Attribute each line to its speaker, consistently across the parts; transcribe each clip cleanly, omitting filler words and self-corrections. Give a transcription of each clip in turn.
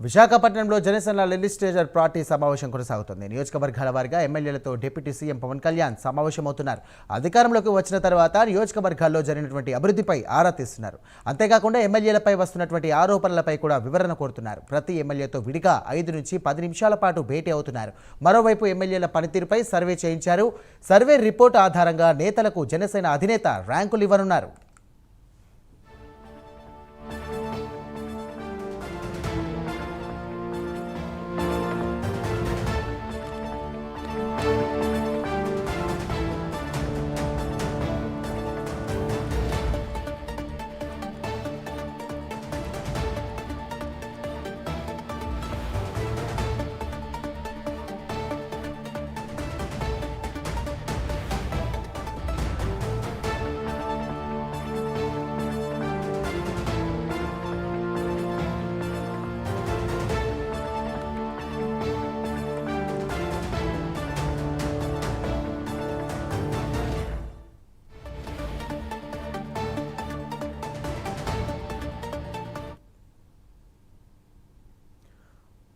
Speaker 1: విశాఖపట్నంలో Janasena legislature party సమావేశం కొనసాగుతుంది. నియోజకవర్గాల వారీగా ఎమ్మెల్యేలతో డిప్యూటీ సీఎం పవన్ కళ్యాణ్ సమావేశమవుతున్నారు. అధికారంలోకి వచ్చిన తర్వాత నియోజకవర్గాల్లో జరిగినటువంటి అభివృద్ధిపై ఆరా తీస్తున్నారు. అంతేకాకుండా ఎమ్మెల్యేలపై వస్తున్నటువంటి ఆరోపణలపై కూడా వివరణ కోరుతున్నారు. ప్రతి ఎమ్మెల్యేతో విడిగా 5 నుంచి 10 నిమిషాల పాటు భేటీ అవుతున్నారు. మరోవైపు ఎమ్మెల్యేల పనితీరుపై సర్వే చేయించారు. సర్వే రిపోర్టు ఆధారంగా నేతలకు జనసేన అధినేత ర్యాంకులు ఇవ్వనున్నారు.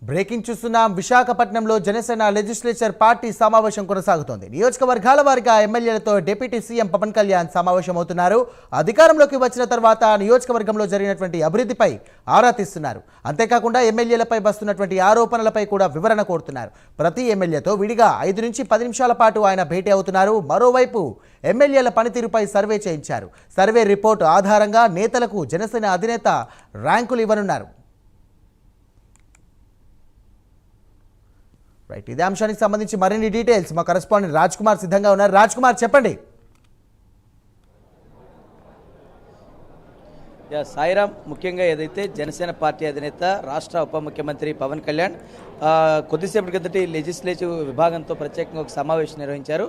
Speaker 1: బ్రేకింగ్ చూస్తున్నాం. విశాఖపట్నంలో జనసేన లెజిస్లేచర్ పార్టీ సమావేశం కొనసాగుతోంది. నియోజకవర్గాల వారీగా ఎమ్మెల్యేలతో డిప్యూటీ సీఎం పవన్ కళ్యాణ్ సమావేశమవుతున్నారు. అధికారంలోకి వచ్చిన తర్వాత నియోజకవర్గంలో జరిగినటువంటి అభివృద్ధిపై ఆరా తీస్తున్నారు. అంతేకాకుండా ఎమ్మెల్యేలపై వస్తున్నటువంటి ఆరోపణలపై కూడా వివరణ కోరుతున్నారు. ప్రతి ఎమ్మెల్యేతో విడిగా 5 నుంచి 10 నిమిషాల పాటు ఆయన భేటీ అవుతున్నారు. మరోవైపు ఎమ్మెల్యేల పనితీరుపై సర్వే చేయించారు. సర్వే రిపోర్టు ఆధారంగా నేతలకు జనసేన అధినేత ర్యాంకులు ఇవ్వనున్నారు. రైట్, ఇదే అంశానికి సంబంధించి మరిన్ని డీటెయిల్స్ మా కరెస్పాండెంట్ రాజ్ కుమార్ సిద్ధంగా ఉన్నారు. రాజ్ కుమార్, చెప్పండి.
Speaker 2: సాయిరామ్, ముఖ్యంగా ఏదైతే జనసేన పార్టీ అధినేత రాష్ట్ర ఉప ముఖ్యమంత్రి పవన్ కళ్యాణ్ కొద్దిసేపటి కిందటి లెజిస్లేటివ్ విభాగంతో ప్రత్యేకంగా ఒక సమావేశం నిర్వహించారు.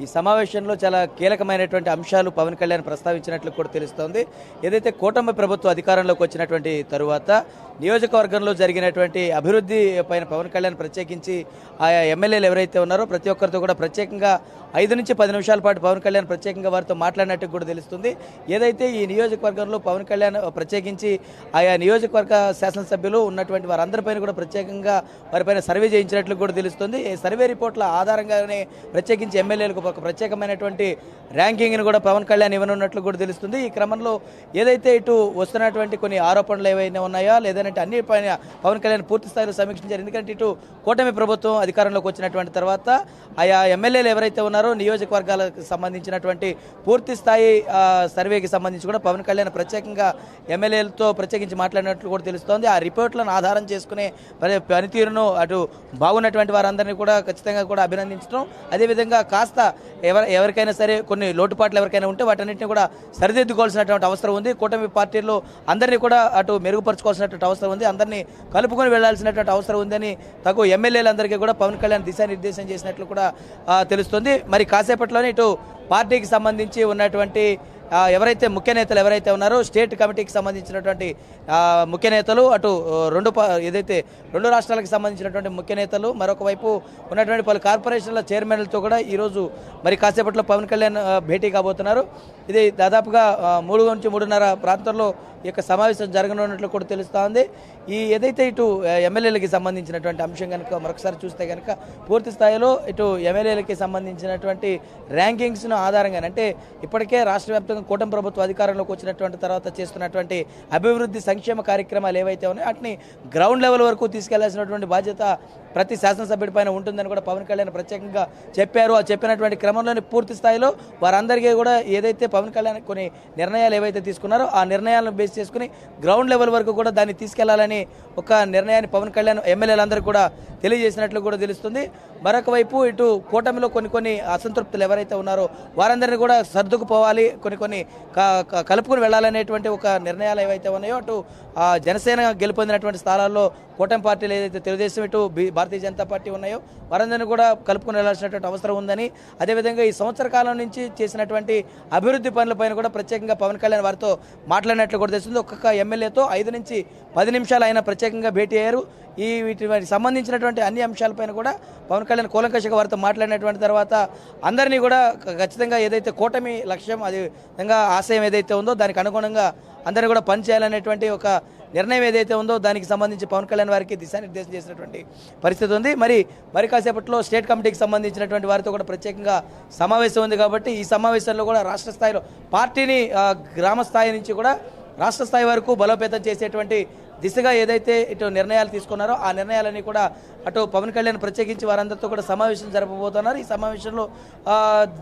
Speaker 2: ఈ సమావేశంలో చాలా కీలకమైనటువంటి అంశాలు పవన్ కళ్యాణ్ ప్రస్తావించినట్లు కూడా తెలుస్తోంది. ఏదైతే కూటమి ప్రభుత్వం అధికారంలోకి వచ్చినటువంటి తరువాత నియోజకవర్గంలో జరిగినటువంటి అభివృద్ధి పైన పవన్ కళ్యాణ్ ప్రత్యేకించి ఆయా ఎమ్మెల్యేలు ఎవరైతే ఉన్నారో ప్రతి ఒక్కరితో కూడా ప్రత్యేకంగా 5 నుంచి 10 నిమిషాల పాటు పవన్ కళ్యాణ్ ప్రత్యేకంగా వారితో మాట్లాడినట్టు కూడా తెలుస్తుంది. ఏదైతే ఈ నియోజకవర్గంలో పవన్ కళ్యాణ్ ప్రత్యేకించి ఆయా నియోజకవర్గ శాసనసభ్యులు ఉన్నటువంటి వారందరిపైన కూడా ప్రత్యేకంగా వారిపైన సర్వే చేయించినట్లు కూడా తెలుస్తుంది. ఈ సర్వే రిపోర్ట్ల ఆధారంగానే ప్రత్యేకించి ఎమ్మెల్యేలకు ఒక ప్రత్యేకమైనటువంటి ర్యాంకింగ్ను కూడా పవన్ కళ్యాణ్ ఇవ్వనున్నట్లు కూడా తెలుస్తుంది. ఈ క్రమంలో ఏదైతే ఇటు వస్తున్నటువంటి కొన్ని ఆరోపణలు ఏవైనా ఉన్నాయో లేదంటే అన్ని పైన పవన్ కళ్యాణ్ పూర్తి స్థాయిలో సమీక్షించారు. ఎందుకంటే ఇటు కూటమి ప్రభుత్వం అధికారంలోకి వచ్చినటువంటి తర్వాత ఆయా ఎమ్మెల్యేలు ఎవరైతే ఉన్నారో నియోజకవర్గాలకు సంబంధించినటువంటి పూర్తి స్థాయి సర్వేకి సంబంధించి కూడా పవన్ కళ్యాణ్ ప్రత్యేకంగా ఎమ్మెల్యేలతో ప్రత్యేకించి మాట్లాడినట్లు కూడా తెలుస్తోంది. ఆ రిపోర్ట్లను ఆధారం చేసుకునే పనితీరును అటు బాగున్నటువంటి వారందరినీ కూడా ఖచ్చితంగా కూడా అభినందించడం, అదేవిధంగా కాస్త ఎవరికైనా సరే కొన్ని లోటుపాట్లు ఎవరికైనా ఉంటే వాటన్నింటినీ కూడా సరిదిద్దుకోవాల్సినటువంటి అవసరం ఉంది. కూటమి పార్టీల్లో అందరినీ కూడా అటు మెరుగుపరచుకోవాల్సినటువంటి అవసరం ఉంది. అందరినీ కలుపుకొని వెళ్లాల్సినటువంటి అవసరం ఉందని తగు ఎమ్మెల్యేలందరికీ కూడా పవన్ కళ్యాణ్ దిశానిర్దేశం చేసినట్లు కూడా తెలుస్తుంది. మరి కాసేపట్లోనే ఇటు పార్టీకి సంబంధించి ఉన్నటువంటి ఎవరైతే ముఖ్య నేతలు ఎవరైతే ఉన్నారో స్టేట్ కమిటీకి సంబంధించినటువంటి ముఖ్య నేతలు అటు ఏదైతే 2 రాష్ట్రాలకు సంబంధించినటువంటి ముఖ్య నేతలు మరొక వైపు ఉన్నటువంటి పలు కార్పొరేషన్ల చైర్మన్లతో కూడా ఈరోజు మరి కాసేపట్లో పవన్ కళ్యాణ్ భేటీ కాబోతున్నారు. ఇది దాదాపుగా 3 నుంచి 3:30 ప్రాంతంలో ఈ యొక్క సమావేశం జరగనున్నట్లు కూడా తెలుస్తూ ఉంది. ఈ ఏదైతే ఇటు ఎమ్మెల్యేలకి సంబంధించినటువంటి అంశం కనుక మరొకసారి చూస్తే కనుక పూర్తి స్థాయిలో ఇటు ఎమ్మెల్యేలకి సంబంధించినటువంటి ర్యాంకింగ్స్ను ఆధారంగా అంటే ఇప్పటికే రాష్ట్ర వ్యాప్తంగా కూటమి ప్రభుత్వం అధికారంలోకి వచ్చినటువంటి తర్వాత చేస్తున్నటువంటి అభివృద్ధి సంక్షేమ కార్యక్రమాలు ఏవైతే ఉన్నాయో వాటిని గ్రౌండ్ లెవెల్ వరకు తీసుకెళ్లాల్సినటువంటి బాధ్యత ప్రతి శాసనసభ్యుడి పైన ఉంటుందని కూడా పవన్ కళ్యాణ్ ప్రత్యేకంగా చెప్పారు. ఆ చెప్పినటువంటి క్రమంలోనే పూర్తి స్థాయిలో వారందరికీ కూడా ఏదైతే పవన్ కళ్యాణ్ కొన్ని నిర్ణయాలు ఏవైతే తీసుకున్నారో ఆ నిర్ణయాలను బేస్ చేసుకుని గ్రౌండ్ లెవెల్ వరకు కూడా దాన్ని తీసుకెళ్లాలని ఒక నిర్ణయాన్ని పవన్ కళ్యాణ్ ఎమ్మెల్యేలందరూ కూడా తెలియజేసినట్లు కూడా తెలుస్తుంది. మరొక వైపు ఇటు కూటమిలో కొన్ని అసంతృప్తులు ఎవరైతే ఉన్నారో వారందరినీ కూడా సర్దుకుపోవాలి, కొన్ని కలుపుకుని వెళ్లాలనేటువంటి ఒక నిర్ణయాలు ఏవైతే ఉన్నాయో అటు జనసేన గెలుపొందినటువంటి స్థానాల్లో కూటమి పార్టీలు ఏదైతే తెలుగుదేశం ఇటు భారతీయ జనతా పార్టీ ఉన్నాయో వారందరినీ కూడా కలుపుకుని వెళ్లాల్సినటువంటి అవసరం ఉందని, అదేవిధంగా ఈ సంవత్సర కాలం నుంచి చేసినటువంటి అభివృద్ధి పనులపైన కూడా ప్రత్యేకంగా పవన్ కళ్యాణ్ వారితో మాట్లాడినట్లు కూడా తెలుస్తుంది. ఒక్కొక్క ఎమ్మెల్యేతో 5 నుంచి 10 నిమిషాలు ఆయన ప్రత్యేకంగా భేటీ అయ్యారు. వీటికి సంబంధించినటువంటి అన్ని అంశాలపైన కూడా పవన్ కళ్యాణ్ కూలంకషంగా వారితో మాట్లాడినటువంటి తర్వాత అందరినీ కూడా ఖచ్చితంగా ఏదైతే కూటమి లక్ష్యం అదే విధంగా ఆశయం ఏదైతే ఉందో దానికి అనుగుణంగా అందరినీ కూడా పనిచేయాలనేటువంటి ఒక నిర్ణయం ఏదైతే ఉందో దానికి సంబంధించి పవన్ కళ్యాణ్ వారికి దిశానిర్దేశం చేసినటువంటి పరిస్థితి ఉంది. మరి కాసేపట్లో స్టేట్ కమిటీకి సంబంధించినటువంటి వారితో కూడా ప్రత్యేకంగా సమావేశం ఉంది. కాబట్టి ఈ సమావేశంలో కూడా రాష్ట్ర స్థాయిలో పార్టీని గ్రామ స్థాయి నుంచి కూడా రాష్ట్ర స్థాయి వరకు బలోపేతం చేసేటువంటి దిశగా ఏదైతే ఇటు నిర్ణయాలు తీసుకున్నారో ఆ నిర్ణయాలన్నీ కూడా అటు పవన్ కళ్యాణ్ ప్రత్యేకించి వారందరితో కూడా సమావేశం జరపబోతున్నారు. ఈ సమావేశంలో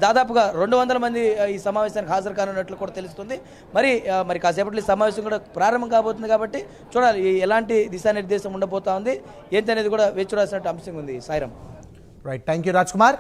Speaker 2: దాదాపుగా 200 మంది ఈ సమావేశానికి హాజరు కానున్నట్లు కూడా తెలుస్తుంది. మరి కాసేపట్లో ఈ సమావేశం కూడా ప్రారంభం కాబోతుంది. కాబట్టి చూడాలి ఎలాంటి దిశానిర్దేశం ఉండబోతా ఉంది ఏంటి అనేది కూడా వేచి చూడాల్సిన అంశం ఉంది. Sairam.
Speaker 1: Right, thank you Raj Kumar.